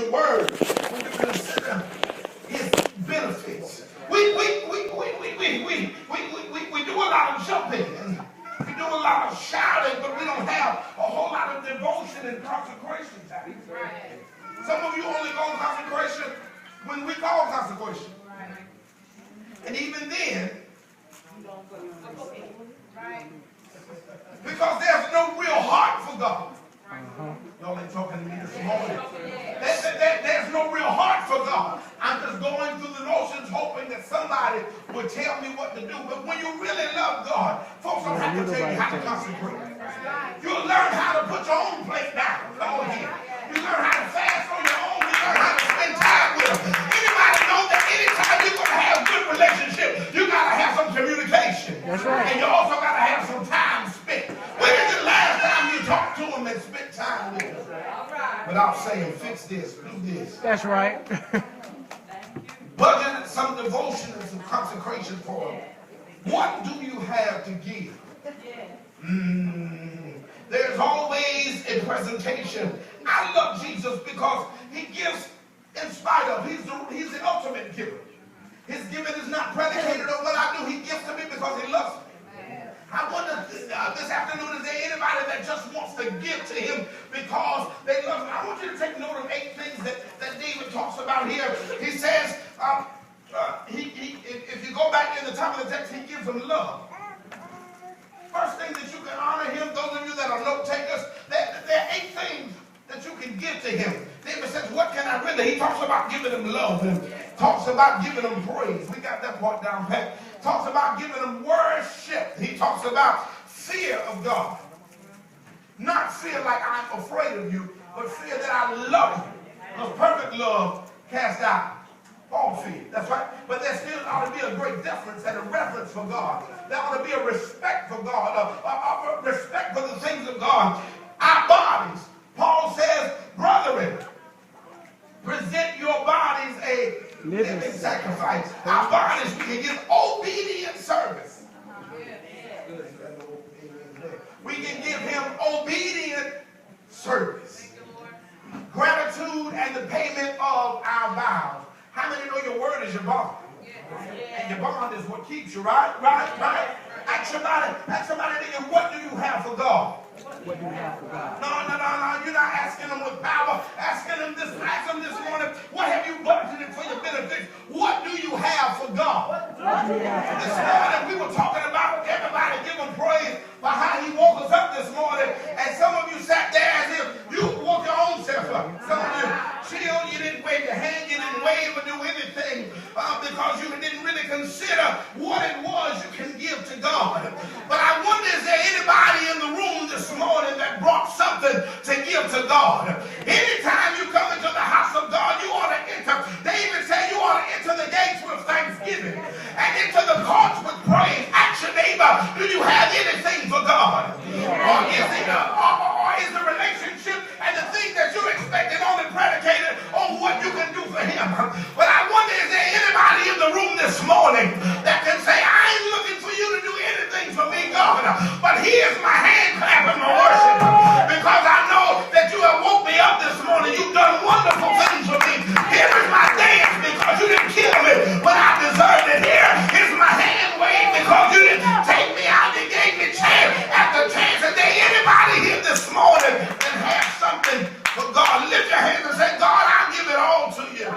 the word, when you consider his benefits. We do a lot of jumping and we do a lot of shouting, but we don't have a whole lot of devotion and consecration time. Some of you only go consecration when we call consecration. And even then, because there's no real heart for God. Y'all ain't talking to me this morning. There's no real heart for God. I'm just going through the motions hoping that somebody would tell me what to do. But when you really love God, folks don't have to tell you how to consecrate. You'll learn how to put your own plate down. Come on here. You learn how to fast on your own. You learn how to spend time with them. Anybody know that anytime you're going to have a good relationship, you got to have some communication. That's right. And you also got to have some time spent. When is the last time you talked to them and spent time with them? Without saying, fix this, do this. That's right. Budget some devotion and some consecration for them. What do you have to give? There's always a presentation. I love Jesus because he gives in spite of. He's the ultimate giver. His giving is not predicated on what I do. He gives to me because he loves me. I wonder this afternoon, is there anybody that just wants to give to him because they love him? I want you to take note of 8 things that David talks about here. He says, if you go back in the top of the text, he gives them love. First thing that you can honor him, those of you that are note takers, there are 8 things that you can give to him. David says, what can I render? He talks about giving him love and talks about giving him praise. We got that part down pat. Talks about giving him worship. He talks about fear of God. Not fear like I'm afraid of you, but fear that I love you. Because perfect love casts out all fear. That's right. But there still ought to be a great deference and a reverence for God. There ought to be a respect for God, a respect for the things of God. Our bodies. Paul says, brethren, present your bodies a living sacrifice. Our bodies, we can give obedient service. We can give him obedient service. Gratitude and the payment of our vows. How many know your word is your bond? And your bond is what keeps you, right? Right? Ask somebody, what do you have for God? What do you have for God? No. You're not asking them with power. Ask them this morning, what have you budgeted for your benefits? What do you have for God? This morning we were talking about everybody giving praise for how he woke us up this morning. And some of you sat there as if you woke your own self up. Some of you chilled, you didn't wave your hand, you didn't wave or do anything because you didn't really consider what it was you can give to God. But I wonder, is there anybody in the room this morning that brought something to give to God? Anytime you come into the house of God, you ought to enter. David said you ought to enter the gates with thanksgiving and into the courts with praise. Ask your neighbor, do you have anything for God? Or is the relationship and the thing that you're expecting only predicated on what you can do for him? But I wonder, is there anybody in the room this morning that can say, I ain't looking for you to do anything for me, God, but here's my hand clapping my worship because I know that you have woke me up this morning. You've done wonderful things for me. Here is my dance because you didn't kill me when I deserved it. Here is my hand wave because you didn't take me out. You gave me chance after chance. Is there anybody here this morning that has something for God? Lift your hands and say, God, I'll give it all to you.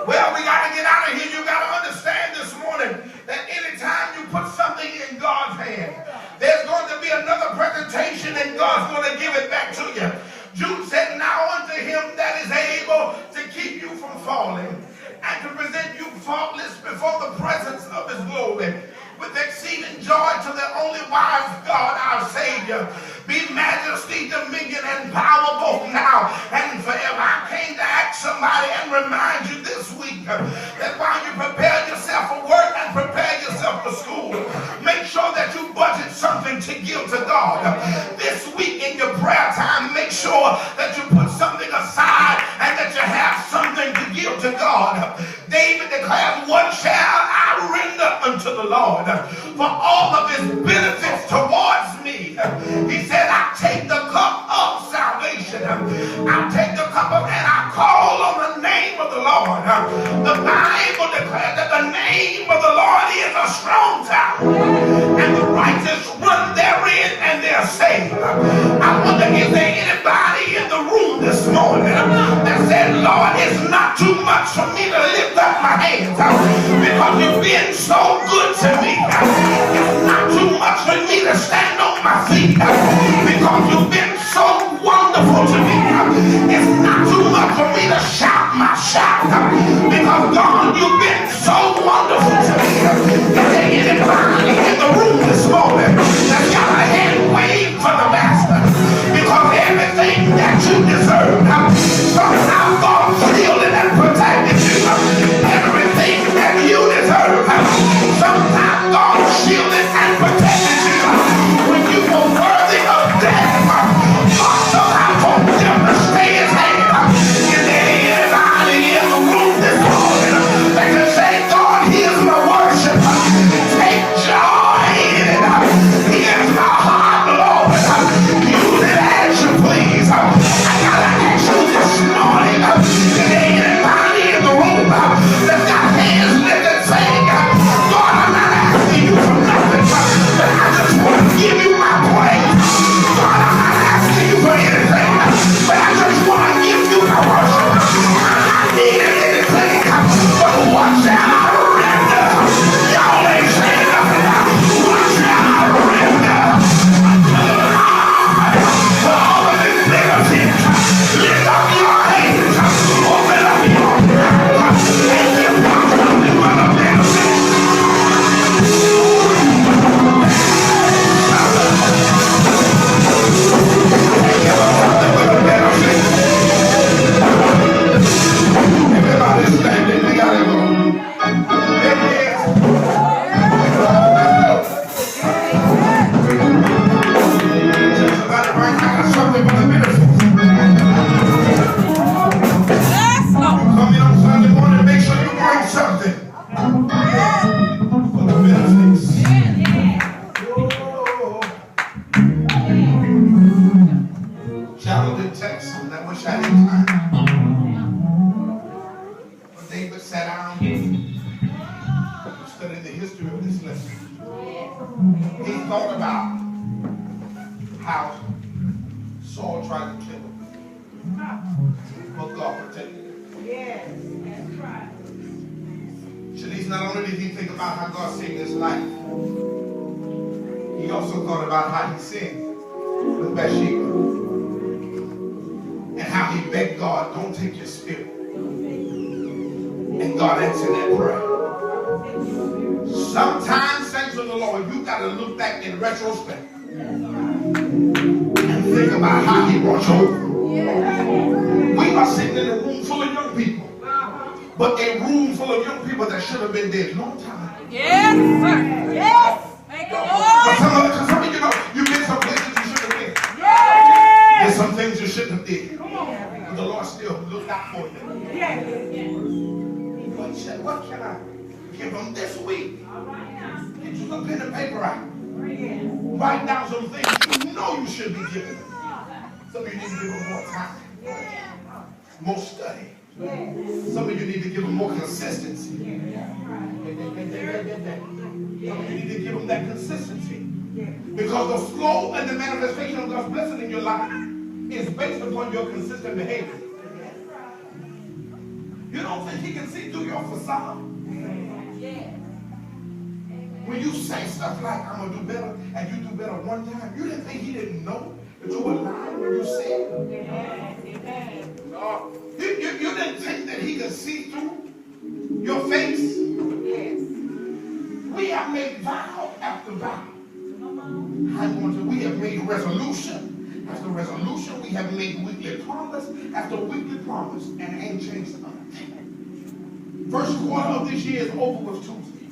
Well, we got to get out of here. You got to understand this morning that anytime you put something in God's hand, there's going to be another presentation and God's going to give it back to you. Jude said, now unto him that is able to keep you from falling and to present you faultless before the presence of his glory with exceeding joy to the only wise God, our Savior, be majesty, dominion, and power both now and forever. I came to ask somebody and remind you this week that while you prepare yourself for work and prepare yourself for school, make sure that you budget something to give to God. This week in your prayer time, make sure that you put something aside and that you have something to give to God. David declared, what shall I render unto the Lord for all of his benefits towards me? He said, I take the cup of salvation. I take the cup of, and Lord. The Bible declares that the name of the Lord is a strong tower, and the righteous run therein and they're saved. I wonder, is there anybody in the room this morning that said, Lord, it's not too much for me to lift up my hands because you've been so good to me. It's not too much for me to stand on my feet because you've been so wonderful to me. It's not too much for me to shout my shout because God, you've been so wonderful to me. Is there anybody in the room this morning that's got a hand wave for the master? Because everything that you deserve, somehow God shielded and protected you. Everything that you deserve, sometimes God shielded and protected you. When you were worthy of death, God somehow told them to stay his hand. Is there anybody in the room this morning that can say, God, here's my worship. Take joy in it. Here's my heart, Lord. Use it as you please. I gotta ask you this morning, is there anybody in the room that's got hands lifted saying, God, I'm not asking you for nothing, but I just want to give you my praise. God, I'm not asking you for anything, but I just want to give you my worship. I'm not needing anything, but what shall I render? Y'all ain't saying nothing. What shall I render? For all of his benefits, lift up your hands, open up your mouth, and give God something for the benefits. Everybody's standing, we gotta go. There he is. Tell somebody right now, got something for the benefits. Come in on Sunday morning, make sure you bring something for the benefits. Challenging text, and I wish I didn't time. When David sat down and studied the history of this lesson, he thought about how Saul tried to kill him, but God protected him. Yes, that's right. Shanice, not only did he think about how God saved his life, he also thought about how he sinned with Bathsheba. And how he begged God, don't take your spirit. And God answered that prayer. Sometimes, saints of the Lord, you got to look back in retrospect and think about how he brought you over. We are sitting in a room full of young people, but a room full of young people that should have been dead a long time. Yes, sir. Yes. Thank you, Lord. Some of you know, you've been some places you shouldn't have been. Yes. There's some things you shouldn't have did. The Lord still looked out for you. Yes. What can I give them this week? Get you some pen and paper out. Write down some things you know you should be giving them. Some of you need to give them more time, more study. Some of you need to give them more consistency. Some of you need to give them that consistency. Because the flow and the manifestation of God's blessing in your life is based upon your consistent behavior. You don't think he can see through your facade? When you say stuff like, I'm going to do better, and you do better one time, you didn't think he didn't know that you were lying when you said it? You didn't think that he could see through your face? We have made vow after vow. We have made resolution after resolution. We have made weekly promise after weekly promise, and it ain't changed nothing. First quarter of this year is over with Tuesday.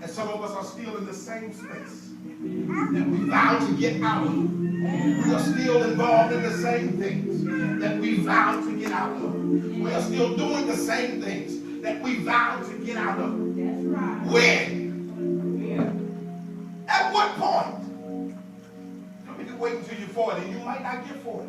And some of us are still in the same space that we vowed to get out of. We are still involved in the same things that we vowed to get out of. We are still doing the same things that we vowed to get out of. When? At what point? You can wait until you're 40. You might not get 40.